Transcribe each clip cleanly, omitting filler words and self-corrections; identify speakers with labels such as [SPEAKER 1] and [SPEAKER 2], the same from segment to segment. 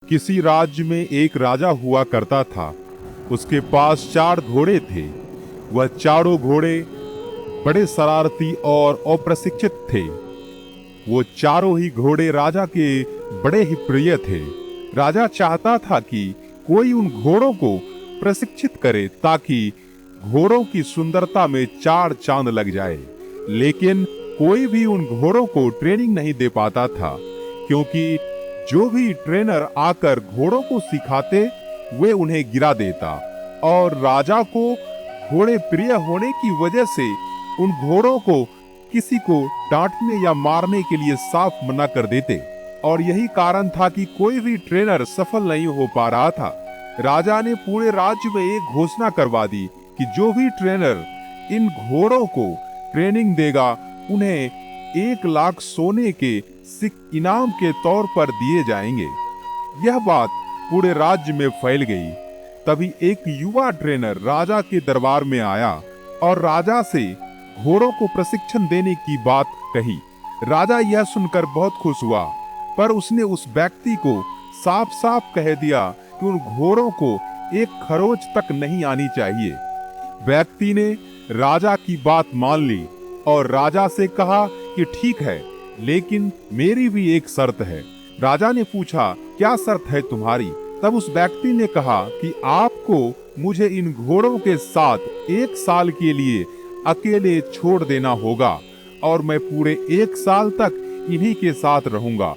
[SPEAKER 1] किसी राज्य में एक राजा हुआ करता था। उसके पास 4 घोड़े थे। वह चारों घोड़े बड़े शरारती और अप्रशिक्षित थे। वो चारों ही घोड़े राजा के बड़े ही प्रिय थे। राजा चाहता था कि कोई उन घोड़ों को प्रशिक्षित करे ताकि घोड़ों की सुंदरता में 4 चांद लग जाए। लेकिन कोई भी उन घोड़ों को ट्रेनिंग नहीं दे पाता था, क्योंकि जो भी ट्रेनर आकर घोड़ों को सिखाते वे उन्हें गिरा देता। और राजा को घोड़े प्रिय होने की वजह से उन घोड़ों को किसी को डांटने या मारने के लिए साफ मना कर देते। और यही कारण था कि कोई भी ट्रेनर सफल नहीं हो पा रहा था। राजा ने पूरे राज्य में एक घोषणा करवा दी कि जो भी ट्रेनर इन घोड़ों को ट्रेनिंग देगा उन्हें 1 लाख सोने के सिक्के इनाम के तौर पर दिए जाएंगे। यह बात पूरे राज्य में फैल गई। तभी एक युवा ट्रेनर राजा के दरबार में आया और राजा से घोड़ों को प्रशिक्षण देने की बात कही। राजा यह सुनकर बहुत खुश हुआ, पर उसने उस व्यक्ति को साफ साफ कह दिया कि उन घोड़ों को एक खरोच तक नहीं आनी चाहिए। व्यक्ति ने राजा की बात मान ली और राजा से कहा कि ठीक है, लेकिन मेरी भी एक शर्त है। राजा ने पूछा, क्या शर्त है तुम्हारी? तब उस व्यक्ति ने कहा कि आपको मुझे इन घोड़ों के साथ 1 साल के लिए अकेले छोड़ देना होगा और मैं पूरे 1 साल तक इन्हीं के साथ रहूंगा,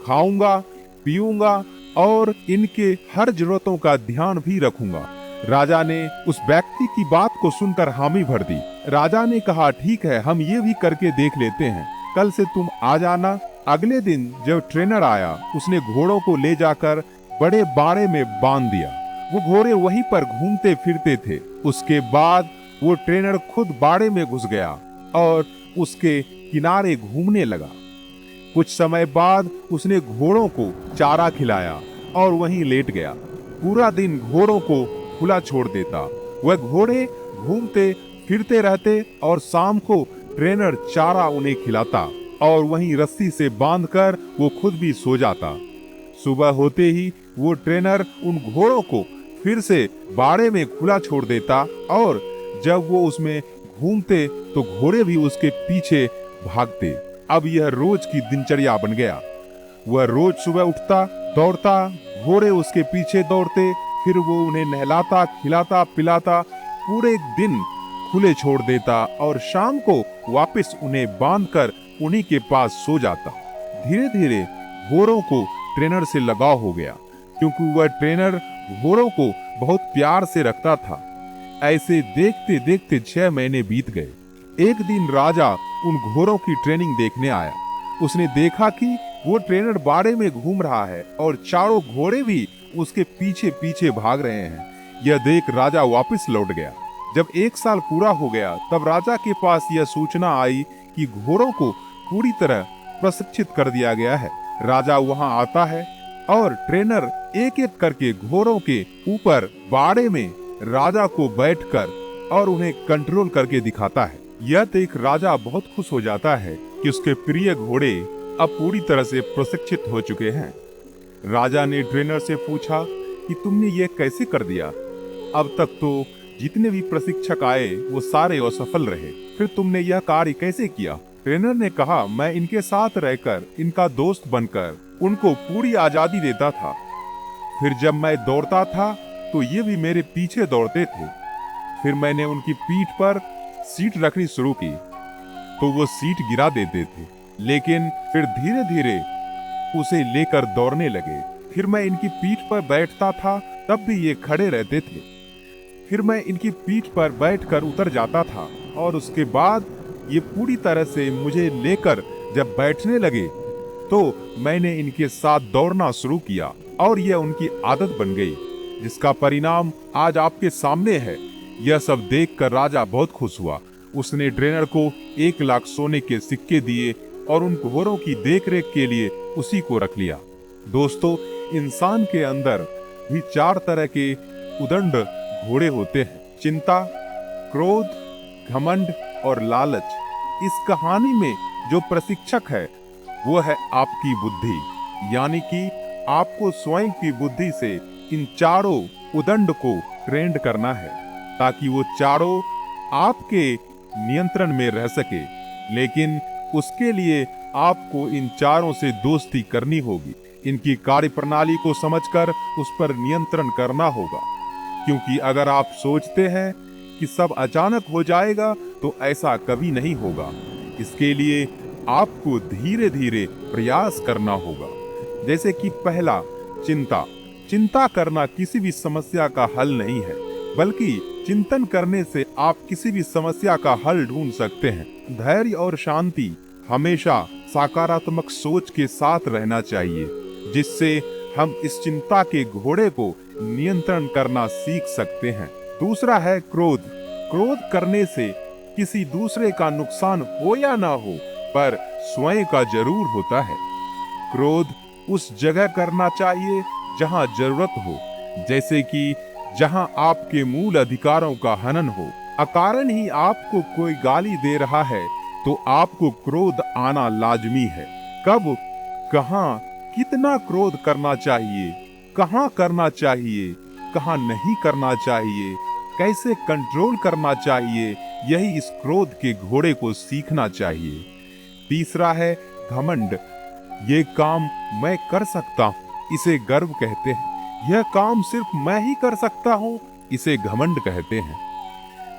[SPEAKER 1] खाऊंगा, पीऊंगा और इनके हर जरूरतों का ध्यान भी रखूंगा। राजा ने उस व्यक्ति की बात को सुनकर हामी भर दी। राजा ने कहा, ठीक है, हम ये भी करके देख लेते हैं, कल से तुम आ जाना। अगले दिन जब ट्रेनर आया, उसने घोड़ों को ले जाकर बड़े बाड़े में बांध दिया। वो घोड़े वहीं पर घूमते फिरते थे। उसके बाद वो ट्रेनर खुद बाड़े में घुस गया और उसके किनारे घूमने लगा। कुछ समय बाद उसने घोड़ों को चारा खिलाया और वहीं लेट गया। पूरा दिन घोड़ों को खुला छोड़ देता। वह घोड़े घूमते फिरते रहते और शाम को ट्रेनर चारा उन्हें खिलाता और वहीं रस्सी से बांधकर वो खुद भी सो जाता। सुबह होते ही वो ट्रेनर उन घोड़ों को फिर से बाड़े में खुला छोड़ देता और जब वो उसमें घूमते तो घोड़े भी उसके पीछे भागते। अब यह रोज की दिनचर्या बन गया। वह रोज सुबह उठता, दौड़ता, घोड़े उसके पीछे दौड़ते, फिर वो उन्हें नहलाता, खिलाता, पिलाता, पूरे दिन खुले छोड़ देता और शाम को वापस उन्हें बांधकर उन्हीं के पास सो जाता। धीरे धीरे घोड़ों को ट्रेनर से लगाव हो गया, क्योंकि वह ट्रेनर घोड़ों को बहुत प्यार से रखता था। ऐसे देखते देखते 6 महीने बीत गए। एक दिन राजा उन घोड़ों की ट्रेनिंग देखने आया। उसने देखा कि वो ट्रेनर बाड़े में घूम रहा है और चारों घोड़े भी उसके पीछे पीछे भाग रहे हैं। यह देख राजा वापस लौट गया। जब 1 साल पूरा हो गया, तब राजा के पास यह सूचना आई कि घोड़ों को पूरी तरह प्रशिक्षित कर दिया गया है। राजा वहां आता है और ट्रेनर एक एक करके घोड़ों के ऊपर बाड़े में राजा को बैठकर और उन्हें कंट्रोल करके दिखाता है। यह देख राजा बहुत खुश हो जाता है कि उसके प्रिय घोड़े अब पूरी तरह से प्रशिक्षित हो चुके हैं। राजा ने ट्रेनर से पूछा कि तुमने ये कैसे कर दिया? अब तक तो जितने भी प्रशिक्षक आए वो सारे असफल रहे, फिर तुमने यह कार्य कैसे किया? ट्रेनर ने कहा, मैं इनके साथ रहकर, इनका दोस्त बनकर उनको पूरी आजादी देता था। फिर जब मैं दौड़ता था तो ये भी मेरे पीछे दौड़ते थे। फिर मैंने उनकी पीठ पर सीट रखनी शुरू की तो वो सीट गिरा देते थे, लेकिन फिर धीरे धीरे उसे लेकर दौड़ने लगे। फिर मैं इनकी पीठ पर बैठता था, तब भी ये खड़े रहते थे। फिर मैं इनकी पीठ पर बैठकर उतर जाता था और उसके बाद ये पूरी तरह से मुझे लेकर जब बैठने लगे तो मैंने इनके साथ दौड़ना शुरू किया और यह उनकी आदत बन गई, जिसका परिणाम आज आपके सामने है। यह सब देखकर राजा बहुत खुश हुआ। उसने ट्रेनर को 1 लाख सोने के सिक्के दिए और उन घोड़ों की देखरेख के लिए उसी को रख लिया। दोस्तों, इंसान के अंदर भी 4 तरह के उदंड घोड़े होते हैं: चिंता, क्रोध, घमंड और लालच। इस कहानी में जो प्रशिक्षक है वो है आपकी बुद्धि, यानी कि आपको स्वयं की बुद्धि से इन चारों उदंड को ट्रेंड करना है ताकि वो चारों आपके नियंत्रण में रह सके। लेकिन उसके लिए आपको इन चारों से दोस्ती करनी होगी, इनकी कार्यप्रणाली को समझकर उस पर नियंत्रण करना होगा। क्योंकि अगर आप सोचते हैं कि सब अचानक हो जाएगा तो ऐसा कभी नहीं होगा। इसके लिए आपको धीरे धीरे प्रयास करना होगा। जैसे कि पहला, चिंता करना किसी भी समस्या का हल नहीं है, बल्कि चिंतन करने से आप किसी भी समस्या का हल ढूंढ सकते हैं। धैर्य और शांति, हमेशा सकारात्मक सोच के साथ रहना चाहिए, जिससे हम इस चिंता के घोड़े को नियंत्रण करना सीख सकते हैं। दूसरा है क्रोध करने से किसी दूसरे का नुकसान हो या ना हो, पर स्वयं का जरूर होता है। क्रोध उस जगह करना चाहिए जहां जरूरत हो, जैसे कि जहां आपके मूल अधिकारों का हनन हो। अकारण ही आपको कोई गाली दे रहा है तो आपको क्रोध आना लाजमी है। कब, कहां, कितना क्रोध करना चाहिए, कहां करना चाहिए, कहां नहीं करना चाहिए, कैसे कंट्रोल करना चाहिए, यही इस क्रोध के घोड़े को सीखना चाहिए। तीसरा है घमंड। ये काम मैं कर सकता हूँ, इसे गर्व कहते हैं। यह काम सिर्फ मैं ही कर सकता हूँ, इसे घमंड कहते हैं।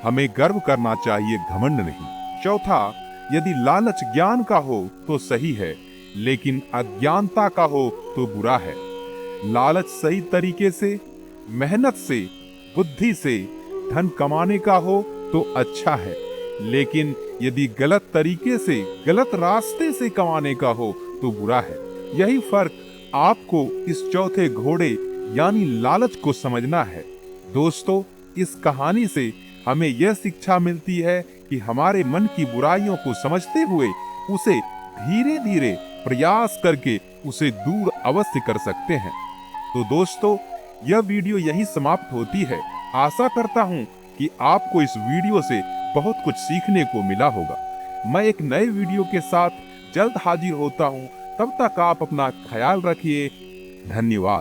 [SPEAKER 1] हमें गर्व करना चाहिए, घमंड नहीं। चौथा, यदि लालच ज्ञान का हो तो सही है, लेकिन अज्ञानता का हो तो बुरा है। लालच सही तरीके से, मेहनत से, बुद्धि से धन कमाने का हो तो अच्छा है, लेकिन यदि गलत तरीके से, गलत रास्ते से कमाने का हो तो बुरा है। यही फर्क आपको इस चौथे घोड़े यानी लालच को समझना है। दोस्तों, इस कहानी से हमें यह शिक्षा मिलती है कि हमारे मन की बुराइयों को समझते हुए उसे धीरे धीरे प्रयास करके उसे दूर अवश्य कर सकते हैं। तो दोस्तों, यह वीडियो यही समाप्त होती है। आशा करता हूँ कि आपको इस वीडियो से बहुत कुछ सीखने को मिला होगा। मैं एक नए वीडियो के साथ जल्द हाजिर होता हूँ। तब तक आप अपना ख्याल रखिए। धन्यवाद।